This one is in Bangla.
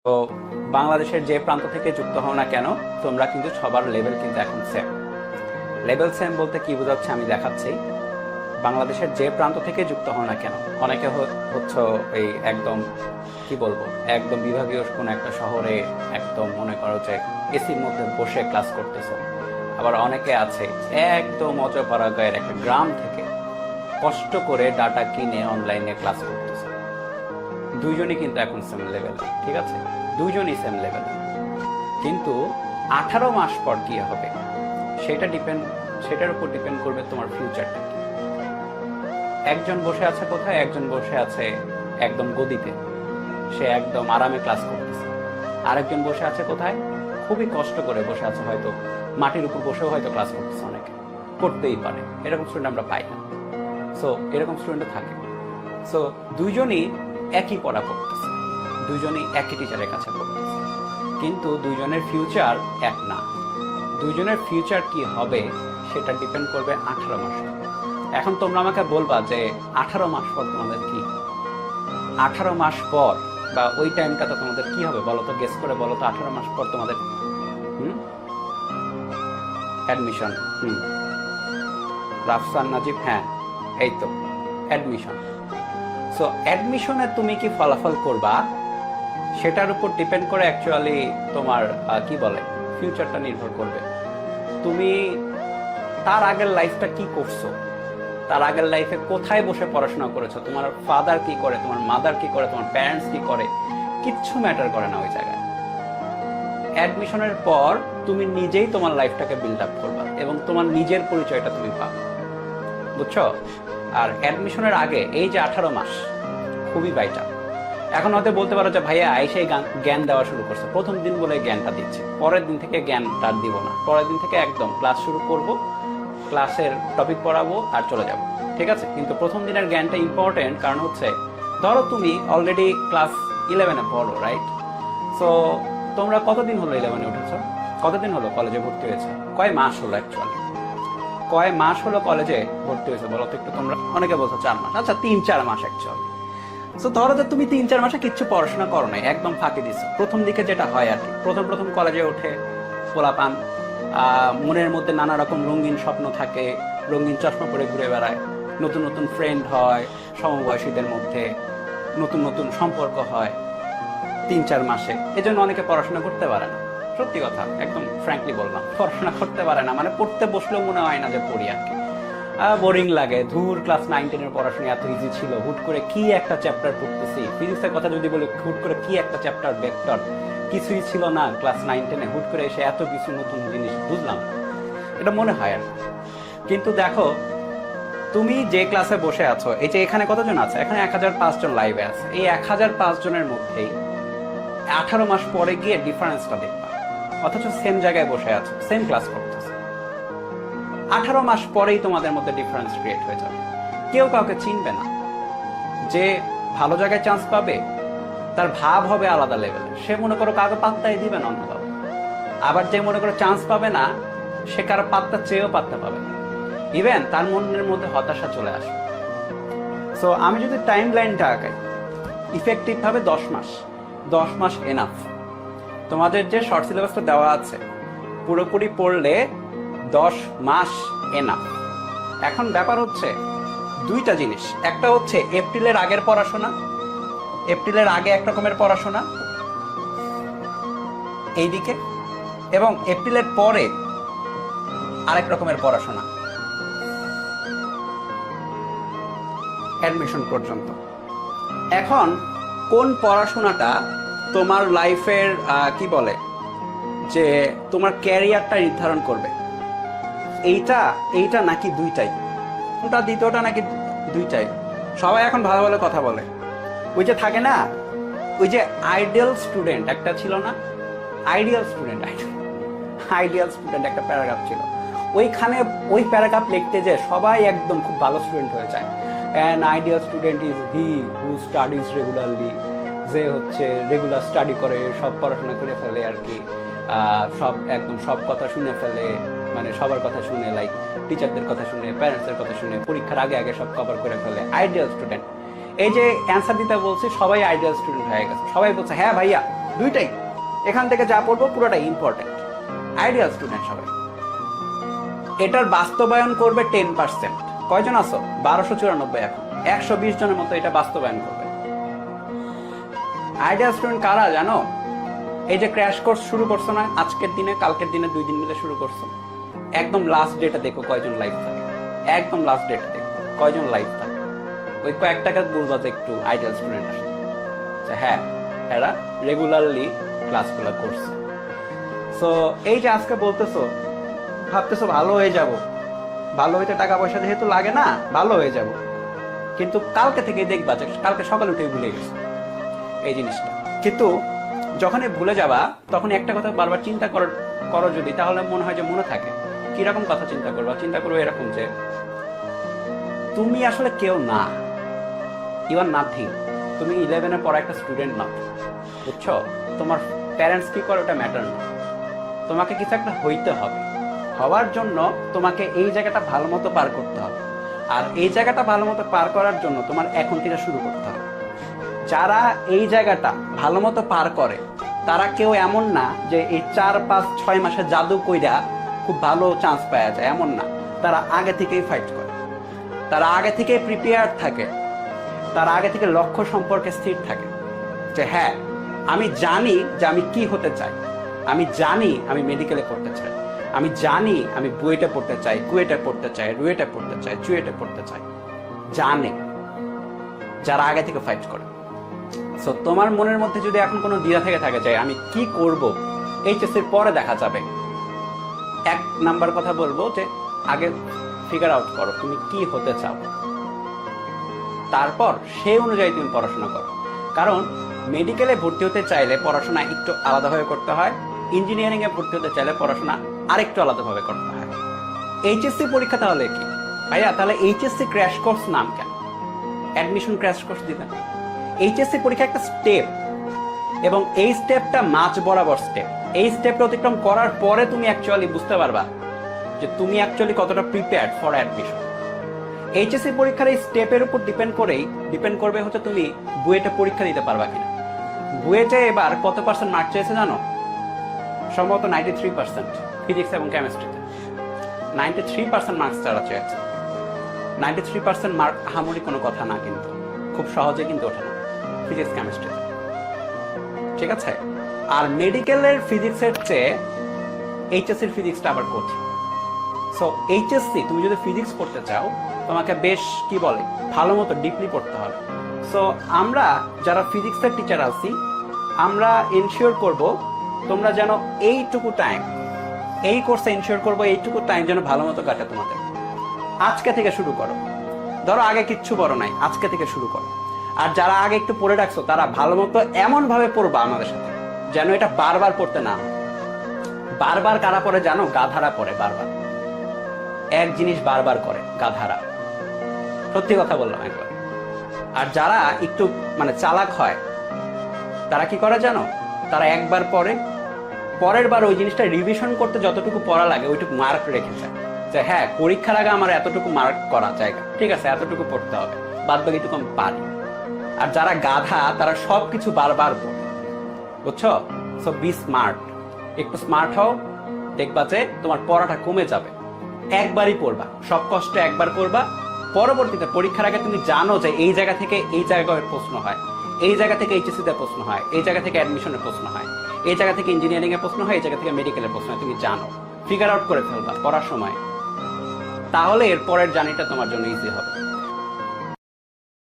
তো বাংলাদেশের যে প্রান্ত থেকে যুক্ত হও না কেন, তোমরা কিন্তু সবার লেভেল কিন্তু এখন সেম। লেভেল সেম বলতে কি বোঝাচ্ছে আমি দেখাচ্ছি। বাংলাদেশের যে প্রান্ত থেকে যুক্ত হও না কেন, অনেকে হচ্ছে এই একদম কি বলবো, একদম বিভাগীয় কোনো একটা শহরে একদম মনে করো যে এসির মধ্যে বসে ক্লাস করতেছো। আবার অনেকে আছে একদম অজপাড়া গায়ের একটা গ্রাম থেকে কষ্ট করে ডাটা কিনে অনলাইনে ক্লাস করতেছে। দুইজনই কিন্তু এখন সেম লেভেল, ঠিক আছে, দুইজনই সেম লেভেল। কিন্তু 18 মাস পর কি হবে সেটার উপর ডিপেন্ড করবে তোমার ফিউচারটা কি। একজন বসে আছে কোথায়, একজন বসে আছে একদম গদিতে, সে একদম আরামে ক্লাস করতেছে। আরেকজন বসে আছে কোথায়, খুবই কষ্ট করে বসে আছে, হয়তো মাটির উপর বসেও হয়তো ক্লাস করতেছে। অনেকে করতেই পারে, এরকম স্টুডেন্ট আমরা পাই না। সো এরকম স্টুডেন্টও থাকে। সো দুইজনই একই পড়া পড়তেছে, দুইজনই একই টিচারের কাছে পড়তেছে, কিন্তু দুইজনের ফিউচার এক না। দুইজনের ফিউচার কি হবে সেটা ডিপেন্ড করবে 18 মাস। এখন তোমরা আমাকে বলবা যে 18 মাস পর তোমাদের কি, 18 মাস পর বা ওই টাইমটাতে তোমাদের কি হবে বলো তো, গেস করে বলো তো। 18 মাস পর তোমাদের অ্যাডমিশন। রাফসান নাজিব, হ্যাঁ এই তো অ্যাডমিশন। সো অ্যাডমিশনে তুমি কি ফলাফল করবা সেটার উপর ডিপেন্ড করে অ্যাকচুয়ালি তোমার কি বলে ফিউচারটা নির্ভর করবে। তুমি তার আগের লাইফটা কি করছো, তার আগের লাইফে কোথায় বসে পড়াশোনা করেছো, তোমার ফাদার কি করে, তোমার মাদার কি করে, তোমার প্যারেন্টস কি করে, কিচ্ছু ম্যাটার করে না ওই জায়গায়। অ্যাডমিশনের পর তুমি নিজেই তোমার লাইফটাকে বিল্ড আপ করবা এবং তোমার নিজের পরিচয়টা তুমি পাবে, বুঝছো? আর অ্যাডমিশনের আগে এই যে 18 মাস খুবই ভাইটাল। এখন হয়তো বলতে পারো যে ভাইয়া আইসাই জ্ঞান দেওয়া শুরু করছে, প্রথম দিন বলে জ্ঞানটা দিচ্ছে, পরের দিন থেকে জ্ঞানটা দিব না, পরের দিন থেকে একদম ক্লাস শুরু করব, ক্লাসের টপিক পড়াবো আর চলে যাব, ঠিক আছে। কিন্তু প্রথম দিনের জ্ঞানটা ইম্পর্টেন্ট, কারণ হচ্ছে ধরো তুমি অলরেডি ক্লাস 11-এ পড়ো, রাইট? সো তোমরা কতদিন হলো 11-এ উঠেছো, কতদিন হলো কলেজে ভর্তি হয়েছে, কয় মাস হলো অ্যাকচুয়ালি, কয় মাস হলো কলেজে ভর্তি হয়েছে বলো তো একটু তোমরা? অনেকে বলছো 4 মাস, আচ্ছা 3-4 মাস অ্যাকচুয়ালি। সো ধরো যে তুমি 3-4 মাসে কিচ্ছু পড়াশোনা করো নাই, একদম ফাঁকি দিছো। প্রথম দিকে যেটা হয় আর কি, প্রথম কলেজে ওঠে পোলাপান, মনের মধ্যে নানা রকম রঙিন স্বপ্ন থাকে, রঙিন চশমা পরে ঘুরে বেড়ায়, নতুন নতুন ফ্রেন্ড হয়, সমবয়সীদের মধ্যে নতুন নতুন সম্পর্ক হয় 3-4 মাসে। এজন্য অনেকে পড়াশোনা করতে পারে না, সত্যি কথা একদম ফ্র্যাঙ্কলি বললাম, পড়াশোনা করতে পারে না, মানে পড়তে বসলেও মনে হয় না যে পড়ি আর কি, বোরিং লাগে। ধুর, ক্লাস 9-10-এর পড়াশোনা এত ইজি ছিল, হুট করে কি একটা চ্যাপ্টার পড়তেছি, ফিজিক্সের কথা যদি বলি, হুট করে কি একটা চ্যাপ্টার, ভেক্টর, কিছুই ছিল না ক্লাস 9-10-এ, হুট করে এসে এত কিছু নতুন জিনিস বুঝলাম, এটা মনে হয় আর। কিন্তু দেখো তুমি যে ক্লাসে বসে আছো, এই যে এখানে কতজন আছে, এখানে 1005 জন লাইভে আছে, এই 1005 জনের মধ্যেই 18 মাস পরে গিয়ে ডিফারেন্সটা দেখবা, অথচ সেম জায়গায় বসে আছো, সেম ক্লাস করতেছো। 18 মাস পরেই তোমাদের মধ্যে ডিফারেন্স ক্রিয়েট হয়ে যাবে। কেউ কাউকে চিনবে না। যে ভালো জায়গায় চান্স পাবে তার ভাব হবে আলাদা লেভেলের, সে মনে করো কাউকে পাত্তাই দিবে না অন্যভাবে। আবার যে মনে করো চান্স পাবে না, সে কারো পাত্তা চেয়েও পাত্তা পাবে না, ইভেন তার মনের মধ্যে হতাশা চলে আসবে। সো আমি যদি টাইম লাইনটা আঁকাই, ইফেক্টিভ ভাবে 10 মাস এনাফ। তোমাদের যে শর্ট সিলেবাসটা দেওয়া আছে পুরোপুরি পড়লে 10 মাস এনাফ। এখন ব্যাপার হচ্ছে দুইটা জিনিস, একটা হচ্ছে এপ্রিলের আগের পড়াশোনা, এপ্রিলের আগে এক রকমের পড়াশোনা এইদিকে, এবং এপ্রিলের পরে আরেক রকমের পড়াশোনা অ্যাডমিশন পর্যন্ত। এখন কোন পড়াশোনাটা তোমার লাইফের কি বলে যে তোমার ক্যারিয়ারটা নির্ধারণ করবে, এইটা নাকি দুইটাই, কোনটা দ্বিতীয়টা নাকি দুইটাই? সবাই এখন ভালো ভালো কথা বলে, ওই যে থাকে না, ওই যে আইডিয়াল স্টুডেন্ট একটা ছিল না, আইডিয়াল স্টুডেন্ট একটা প্যারাগ্রাফ ছিল, ওইখানে ওই প্যারাগ্রাফ লিখতে যে সবাই একদম খুব ভালো স্টুডেন্ট হয়ে যায়। An ideal student is he who studies regularly, যে হচ্ছে রেগুলার স্টাডি করে, সব পড়াশোনা করে ফেলে আর কি, একদম সব কথা শুনে ফেলে, মানে সবার কথা শুনে, লাইক টিচারদের কথা শুনে, প্যারেন্টসের কথা শুনে, পরীক্ষার আগে সব কভার করে ফেলে, আইডিয়াল স্টুডেন্ট। এই যে অ্যান্সার দিতে বলছি, সবাই আইডিয়াল স্টুডেন্ট হয়ে গেছে, সবাই বলছে হ্যাঁ ভাইয়া দুইটাই। এখান থেকে যা পড়বো পুরোটাই ইম্পর্টেন্ট। আইডিয়াল স্টুডেন্ট সবাই। এটার বাস্তবায়ন করবে 10%। কয়জন আছো? 1294 এখন। 120 জনের মতো এটা বাস্তবায়ন করবে। আইডিয়াল স্টুডেন্ট কারা জানো? এই যে ক্র্যাশ কোর্স শুরু করছো না, আজকের দিনে কালকের দিনে 2 দিন মিলে শুরু করছো, একদম লাস্ট ডেটে দেখো কয়জন লাইভ থাকে। একদম লাস্ট ডেটে দেখো কয়জন লাইভ থাকে। ওই কয়েকটাকে বলবো যে একটু আইডিয়াল স্টুডেন্ট আসে, হ্যাঁ এরা রেগুলারলি ক্লাসগুলো করছে। সো এই যে আজকে বলতেছো, ভাবতেছো ভালো হয়ে যাব, ভালো হইতে টাকা পয়সা যেহেতু লাগে না, ভালো হয়ে যাব, কিন্তু কালকে থেকে দেখবা যে কালকে সকালে উঠে ভুলে গেছো এই জিনিসটা। কিন্তু যখনই ভুলে যাবা তখন একটা কথা বারবার চিন্তা করো যদি, তাহলে মনে হয় যে মনে থাকে। কিরকম কথা চিন্তা করবা? চিন্তা করবো এরকম যে তুমি আসলে কেউ না, ইউ আর নাথিং। তুমি 11-এ পড়া একটা স্টুডেন্ট না, বুঝছো? তোমার প্যারেন্টস কি করে ওটা ম্যাটার না। তোমাকে কিছু একটা হইতে হবে, হওয়ার জন্য তোমাকে এই জায়গাটা ভালো মতো পার করতে হবে। আর এই জায়গাটা ভালো মতো পার করার জন্য তোমার এখন থেকে শুরু করতে হবে। যারা এই জায়গাটা ভালো মতো পার করে তারা কেউ এমন না যে এই 4-5-6 মাসে জাদু কইরা খুব ভালো চান্স পাওয়া যায়, এমন না। তারা আগে থেকেই ফাইট করে, তারা আগে থেকে প্রিপেয়ার থাকে, তারা আগে থেকে লক্ষ্য সম্পর্কে স্থির থাকে যে হ্যাঁ আমি জানি যে আমি কি হতে চাই, আমি জানি আমি মেডিকেলে পড়তে চাই, আমি জানি আমি বুয়েটে পড়তে চাই, কুয়েটে পড়তে চাই, রুয়েটে পড়তে চাই, চুয়েটে পড়তে চাই। জানে যারা আগে থেকে ফাইট করে। সো তোমার মনের মধ্যে যদি এখন কোনো দ্বিধা থেকে থাকে যে আমি কি করব, এইচএসসির পরে দেখা যাবে, 1 নাম্বার কথা বলবো যে আগে ফিগার আউট করো তুমি কি হতে চাও, তারপর সেই অনুযায়ী তুমি পড়াশোনা করো। কারণ মেডিকেলে ভর্তি হতে চাইলে পড়াশোনা একটু আলাদাভাবে করতে হয়, ইঞ্জিনিয়ারিং এ ভর্তি হতে চাইলে পড়াশোনা আরেকটু আলাদাভাবে করতে হয়। এইচএসসি পরীক্ষা তাহলে কি ভাইয়া? তাহলে এইচএসসি ক্র্যাশ কোর্স নাম কেন? অ্যাডমিশন ক্র্যাশ কোর্স দিবেন। এইচএসসি পরীক্ষা একটা স্টেপ, এবং এই স্টেপটা মাঝ বরাবর স্টেপ। এই স্টেপটা অতিক্রম করার পরে তুমি অ্যাকচুয়ালি বুঝতে পারবা যে তুমি অ্যাকচুয়ালি কতটা প্রিপেয়ার্ড ফর অ্যাডমিশন। এইচএসসি পরীক্ষার এই স্টেপের উপর ডিপেন্ড করবে হচ্ছে তুমি বুয়েটে পরীক্ষা দিতে পারবা কিনা। বুয়েটে এবার কত পার্সেন্ট মার্ক চেয়েছে জানো? সম্ভবত 93% ফিজিক্স এবং কেমিস্ট্রিতে 93% মার্কস তারা চেয়েছে। 93% মার্ক আহামরি কোনো কথা না, কিন্তু খুব সহজে কিন্তু ওঠে না ফিজিক্স কেমিস্ট্রিতে, ঠিক আছে? আর মেডিকেলের ফিজিক্সের চেয়ে এইচএসসির ফিজিক্সটা আবার কঠিন। সো এইচএসসি তুমি যদি ফিজিক্স পড়তে চাও তোমাকে বেশ কি বলে ভালো মতো ডিপলি পড়তে হবে। সো আমরা যারা ফিজিক্সের টিচার আছি আমরা এনশিওর করব তোমরা যেন এইটুকু টাইম এই কোর্সে এনশিওর করবো এইটুকু টাইম যেন ভালো মতো কাটে তোমাদের। আজকে থেকে শুরু করো, ধরো আগে কিচ্ছু পড়ো নাই, আজকে থেকে শুরু করো। আর যারা আগে একটু পড়ে রাখছো তারা ভালো মতো এমন ভাবে পড়বা আমাদের সাথে যেন এটা বারবার পড়তে না হয়। বারবার কারা পড়ে জানো? গাধারা পড়ে বারবার, এক জিনিস বারবার করে গাধারা, সত্যি কথা বললাম একবার। আর যারা একটু মানে চালাক হয় তারা কি করে জানো? তারা একবার পড়ে, পরের বার ওই জিনিসটা রিভিশন করতে যতটুকু পড়া লাগে ওইটুকু মার্ক রেখে যায় যে হ্যাঁ পরীক্ষার আগে আমার এতটুকু মার্ক করা জায়গা, ঠিক আছে এতটুকু পড়তে হবে, বাদ বাকিটুকু আমি পারি। আর যারা গাধা তারা সবকিছু বারবার পড়ে, বুঝছো? সো বি স্মার্ট, একটু স্মার্ট হও, দেখবা যে তোমার পড়াটা কমে যাবে। একবারই পড়বা, সব কষ্ট একবার করবা, পরবর্তীতে পরীক্ষার আগে তুমি জানো যে এই জায়গা থেকে এই জায়গায় প্রশ্ন হয়, এই জায়গা থেকে এইচএসসি তে প্রশ্ন হয়, এই জায়গা থেকে অ্যাডমিশনের প্রশ্ন হয়, এই জায়গা থেকে ইঞ্জিনিয়ারিং এর প্রশ্ন হয়, এই জায়গা থেকে মেডিকেলের প্রশ্ন হয়, তুমি জানো, ফিগার আউট করে ফেলবা পড়ার সময়। তাহলে এর পরের জার্নিটা তোমার জন্য ইজি হবে।